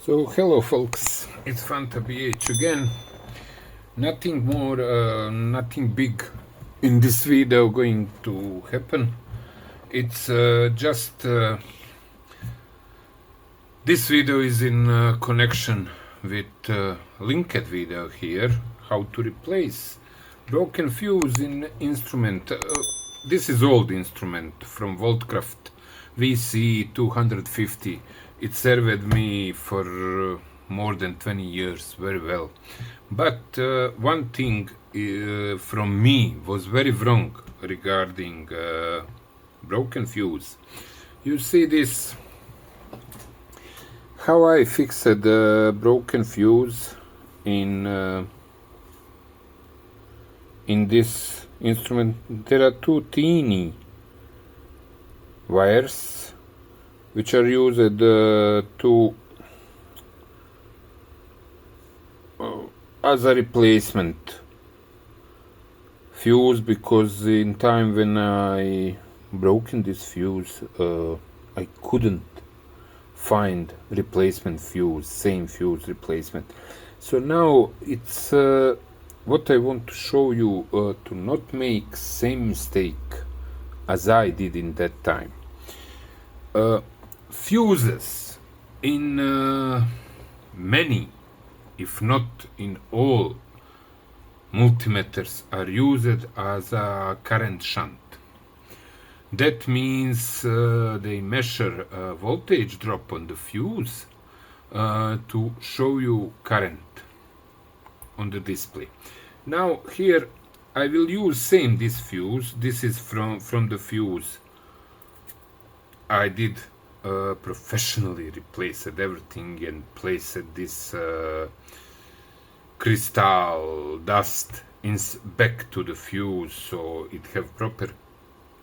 So hello folks, it's Fanta BH again. Nothing more, nothing big in this video going to happen. It's this video is in connection with linked video here, how to replace broken fuse in instrument. This is old instrument from Volcraft VC250. It served me for more than 20 years very well. But one thing from me was very wrong regarding broken fuse. You see this, how I fixed the broken fuse in this instrument. There are two teeny wires which are used as a replacement fuse, because in time when I broken this fuse I couldn't find replacement fuse, same fuse replacement. So now it's what I want to show you to not make same mistake as I did in that time. Fuses in many, if not in all, multimeters are used as a current shunt. That means they measure voltage drop on the fuse to show you current on the display. Now here I will use same this fuse. This is from the fuse I did professionally replaced everything and placed this crystal dust back to the fuse so it have proper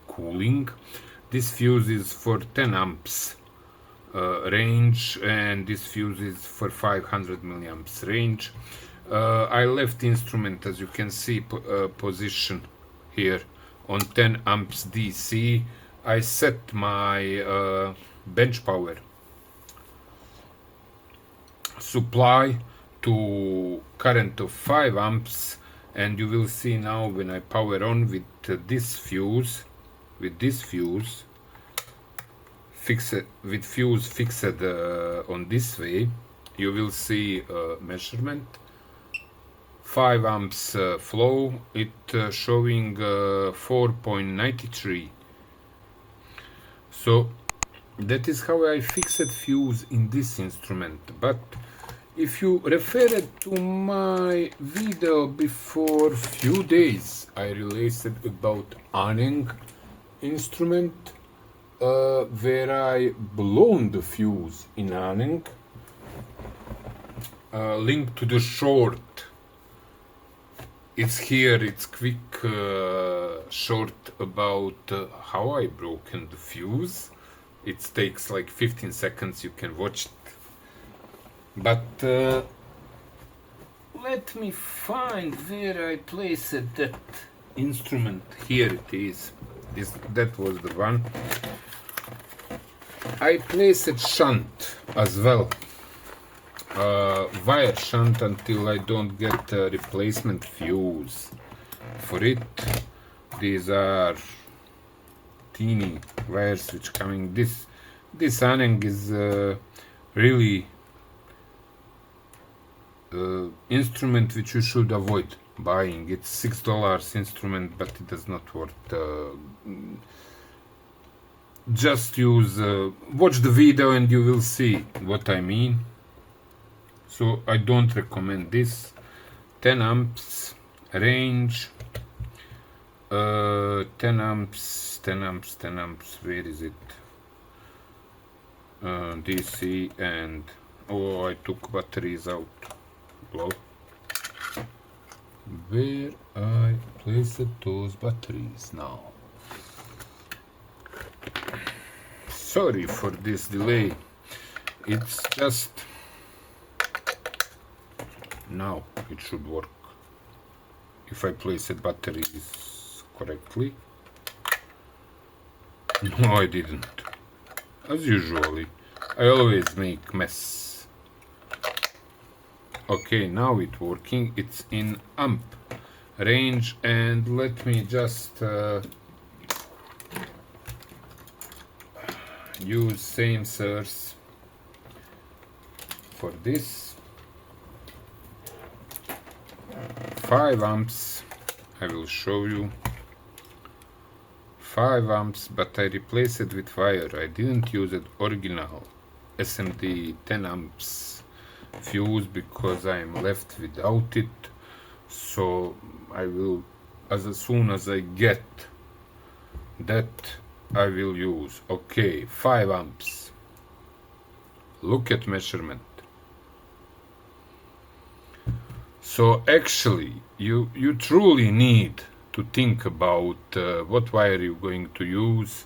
cooling. This fuse is for 10 amps range, and this fuse is for 500 milliamps range. I left instrument, as you can see, position here on 10 amps DC. I set my bench power supply to current of 5 amps, and you will see now when I power on with this fuse, fixed on this way, you will see measurement 5 amps flow. It showing 4.93. So that is how I fixed fuse in this instrument. But if you refer to my video before few days, I released about Aneng instrument where I blown the fuse in Aneng. Link to the short. It's here, it's quick short about how I broken the fuse. It takes like 15 seconds, you can watch it. But let me find where I placed that instrument. Here it is. That was the one. I placed shunt as well. Wire shunt until I don't get a replacement fuse for it. These are teeny wires which coming. This Aneng is really instrument which you should avoid buying. It's $6 instrument, but it does not work. Just use watch the video and you will see what I mean. So I don't recommend this. 10 amps range, 10 amps, where is it? DC, and oh, I took batteries out. Well, where I placed those batteries now? Sorry for this delay. It's just now it should work if I place the batteries correctly. No, I didn't. As usually, I always make mess. Okay, now it's working. It's in amp range, and let me just use same source for this. 5 amps, I will show you. 5 amps, but I replaced it with wire. I didn't use it original SMD 10 amps fuse because I am left without it. So I will, as soon as I get that, I will use. Okay, 5 amps. Look at measurement. So actually, you truly need to think about what wire you're going to use,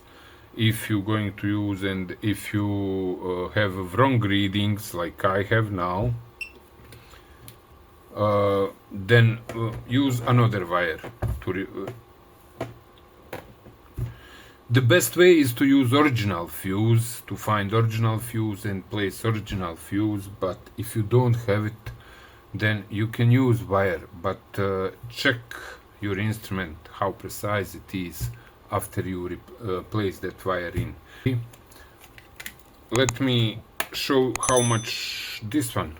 if you're going to use, and if you have wrong readings like I have now, then use another wire. The best way is to use original fuse, to find original fuse and place original fuse, but if you don't have it, then you can use wire, but check your instrument how precise it is after you place that wire in. Let me show how much this one,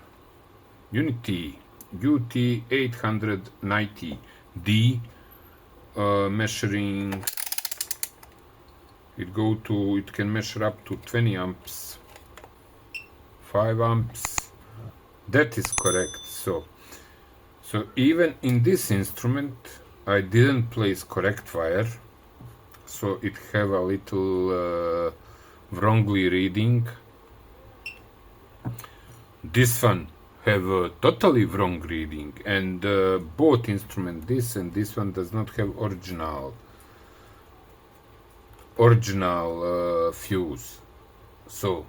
UNI-T UT890D, measuring, it can measure up to 20 amps, 5 amps. That is correct. So even in this instrument I didn't place correct wire, so it have a little wrongly reading. This one have a totally wrong reading, and both instrument, this and this one, does not have original fuse. So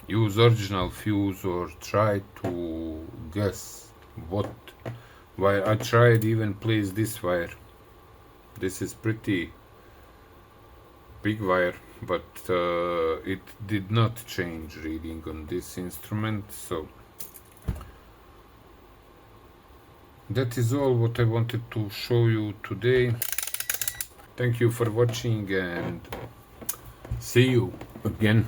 use original fuse or try to guess what wire. I tried even place this wire. This is pretty big wire, but it did not change reading on this instrument. So that is all what I wanted to show you today. Thank you for watching, and see you again.